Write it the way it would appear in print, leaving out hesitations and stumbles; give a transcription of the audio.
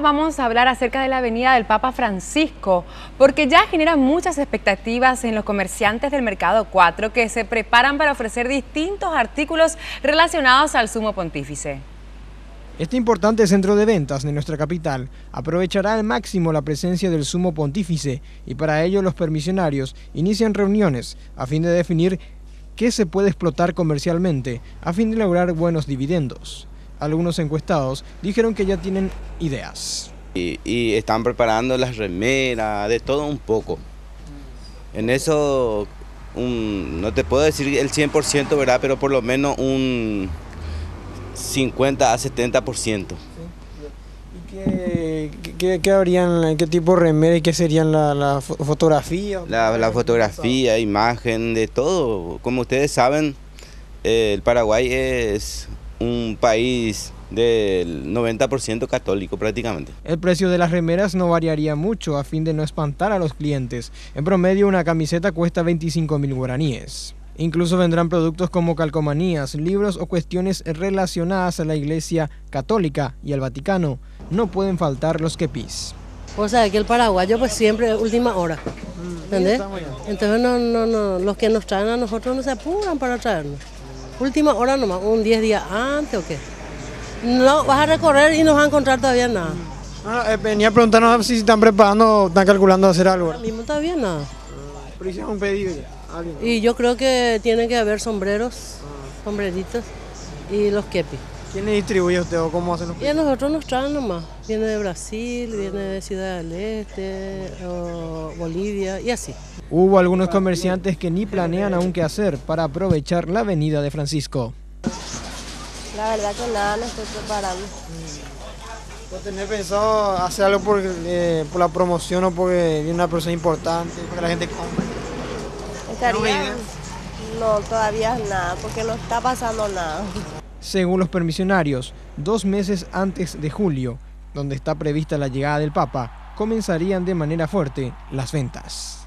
vamos a hablar acerca de la venida del Papa Francisco, porque ya genera muchas expectativas en los comerciantes del Mercado 4 que se preparan para ofrecer distintos artículos relacionados al Sumo Pontífice. Este importante centro de ventas de nuestra capital aprovechará al máximo la presencia del Sumo Pontífice y para ello los permisionarios inician reuniones a fin de definir qué se puede explotar comercialmente a fin de lograr buenos dividendos. Algunos encuestados dijeron que ya tienen ideas. Y están preparando las remeras, de todo un poco. En eso no te puedo decir el 100%, ¿verdad? Pero por lo menos un 50 a 70%. ¿Y qué habrían, qué tipo de remera y qué serían la fotografía? La fotografía, imagen, de todo. Como ustedes saben, el Paraguay es un país del 90% católico prácticamente. El precio de las remeras no variaría mucho a fin de no espantar a los clientes. En promedio una camiseta cuesta 25.000 guaraníes. Incluso vendrán productos como calcomanías, libros o cuestiones relacionadas a la Iglesia Católica y al Vaticano. No pueden faltar los kepis. O sea, que el paraguayo pues siempre última hora, ¿entendés? Entonces los que nos traen a nosotros no se apuran para traernos. Última hora nomás, un 10 días antes o qué. No, vas a recorrer y no vas a encontrar todavía nada. Venía a preguntarnos si están preparando, están calculando hacer algo. Ahora mismo todavía nada. Pero hicieron un pedido ya. Y yo creo que tiene que haber sombreros, sombreritos y los kepis. ¿Quién le distribuye a usted o cómo hacen los pedidos? Y a nosotros nos traen nomás. Viene de Brasil, viene de Ciudad del Este, o Bolivia y así. Hubo algunos comerciantes que ni planean aún qué hacer para aprovechar la venida de Francisco. La verdad que nada, me estoy preparando. ¿Vos tenés pensado hacer algo por la promoción o porque viene una persona importante, para que la gente compre? No, todavía nada, porque no está pasando nada. Según los permisionarios, 2 meses antes de julio, donde está prevista la llegada del Papa, comenzarían de manera fuerte las ventas.